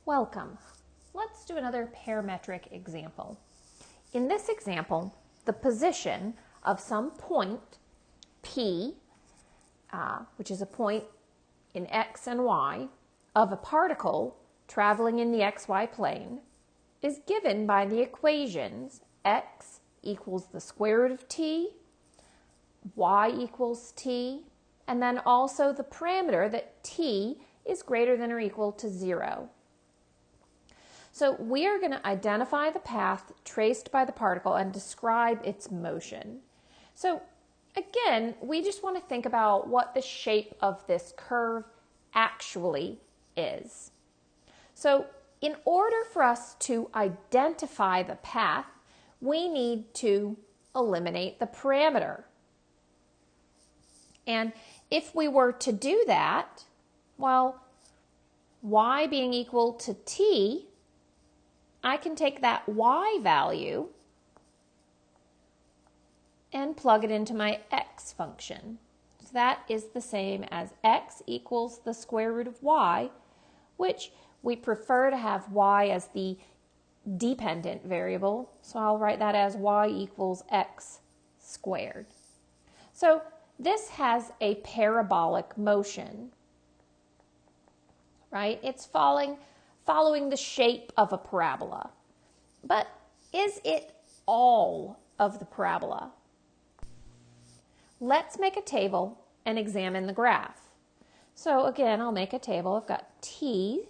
Welcome. Let's do another parametric example. In this example, the position of some point P, which is a point in X and Y, of a particle traveling in the XY plane, is given by the equations X equals the square root of T, Y equals T, and then also the parameter that T is greater than or equal to 0. So we are going to identify the path traced by the particle and describe its motion. So again, we just want to think about what the shape of this curve actually is. So in order for us to identify the path, we need to eliminate the parameter. And if we were to do that, well, y being equal to t, I can take that y value and plug it into my x function. So that is the same as x equals the square root of y, which we prefer to have y as the dependent variable. So I'll write that as y equals x squared. So this has a parabolic motion, right? It's following the shape of a parabola. But is it all of the parabola? Let's make a table and examine the graph. So again, I'll make a table. I've got t,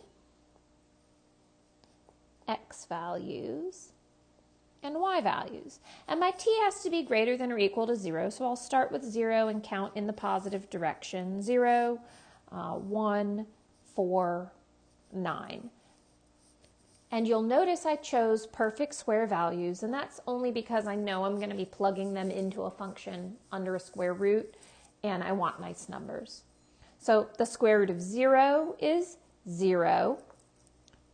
x values, and y values. And my t has to be greater than or equal to 0, so I'll start with 0 and count in the positive direction. 0, 1, 4, 9. And you'll notice I chose perfect square values, and that's only because I know I'm going to be plugging them into a function under a square root, and I want nice numbers. So the square root of 0 is 0.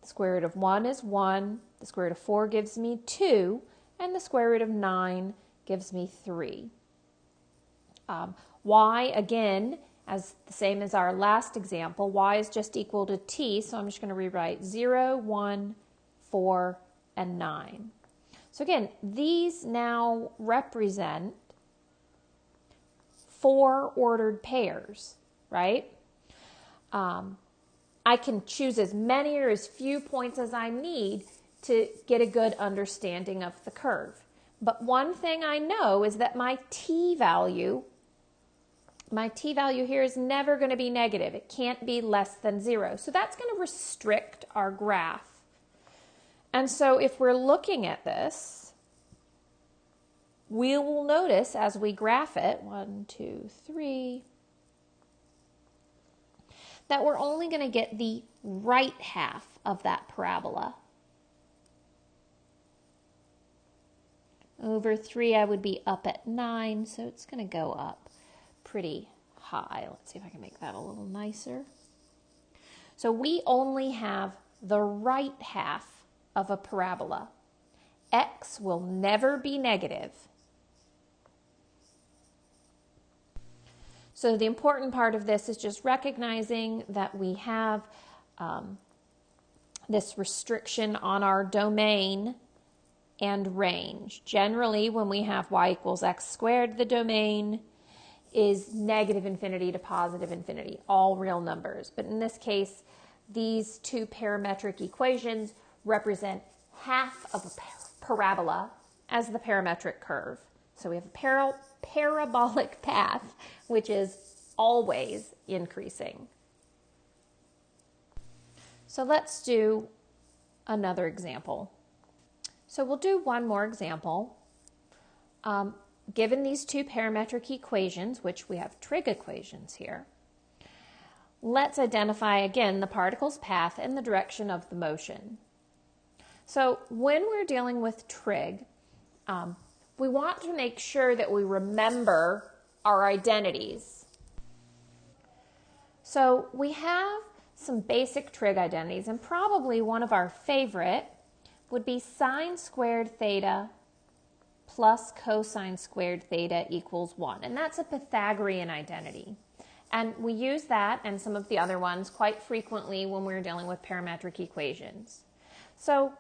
The square root of 1 is 1. The square root of 4 gives me 2. And the square root of 9 gives me 3. Y, again, as the same as our last example, y is just equal to t, so I'm just going to rewrite 0, 1, 4, and 9. So again, these now represent 4 ordered pairs, right? I can choose as many or as few points as I need to get a good understanding of the curve. But one thing I know is that my t value here is never going to be negative. It can't be less than 0. So that's going to restrict our graph. And so if we're looking at this, we will notice as we graph it, 1, 2, 3, that we're only going to get the right half of that parabola. Over 3, I would be up at 9, so it's going to go up pretty high. Let's see if I can make that a little nicer. So we only have the right half of a parabola. X will never be negative. So the important part of this is just recognizing that we have this restriction on our domain and range. Generally, when we have y equals x squared, the domain is negative infinity to positive infinity, all real numbers. But in this case, these two parametric equations represent half of a parabola as the parametric curve. So we have a parabolic path, which is always increasing. So let's do another example. So we'll do one more example. Given these two parametric equations, which we have trig equations here, let's identify again the particle's path and the direction of the motion. So when we're dealing with trig, we want to make sure that we remember our identities. So we have some basic trig identities, and probably one of our favorite would be sine squared theta plus cosine squared theta equals 1. And that's a Pythagorean identity. And we use that and some of the other ones quite frequently when we're dealing with parametric equations. So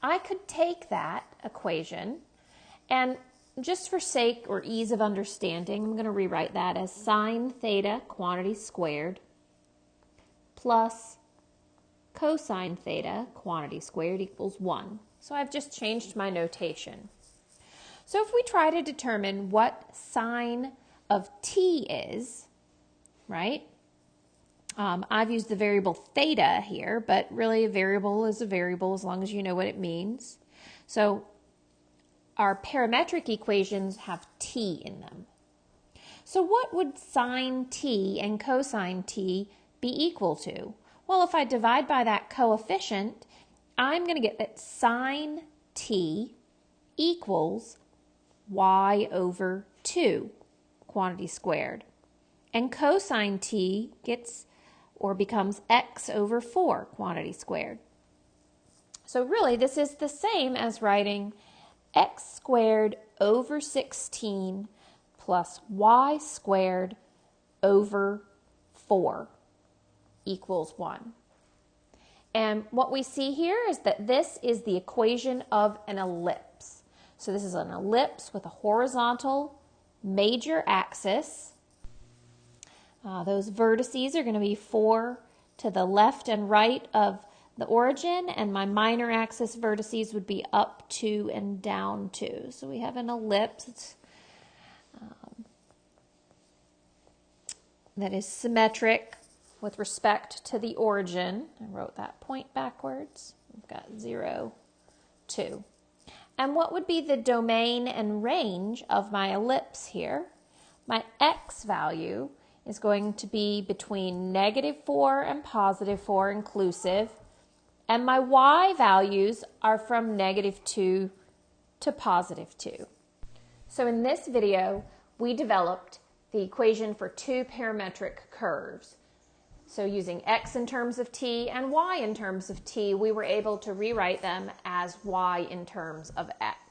I could take that equation and just for sake or ease of understanding, I'm going to rewrite that as sine theta quantity squared plus cosine theta quantity squared equals 1. So I've just changed my notation. So if we try to determine what sine of t is, right? I've used the variable theta here, but really a variable is a variable as long as you know what it means. So our parametric equations have t in them. So what would sine t and cosine t be equal to? Well, if I divide by that coefficient, I'm going to get that sine t equals y over 2 quantity squared. And cosine t gets or becomes x over 4 quantity squared. So really this is the same as writing x squared over 16 plus y squared over 4 equals 1. And what we see here is that this is the equation of an ellipse. So this is an ellipse with a horizontal major axis. Those vertices are going to be 4 to the left and right of the origin, and my minor axis vertices would be up 2 and down 2. So we have an ellipse that is symmetric with respect to the origin. I wrote that point backwards. We've got 0, 2. And what would be the domain and range of my ellipse here? My x value is going to be between -4 and +4 inclusive, and my y values are from -2 to +2. So in this video, we developed the equation for two parametric curves. So using x in terms of t and y in terms of t, we were able to rewrite them as y in terms of x.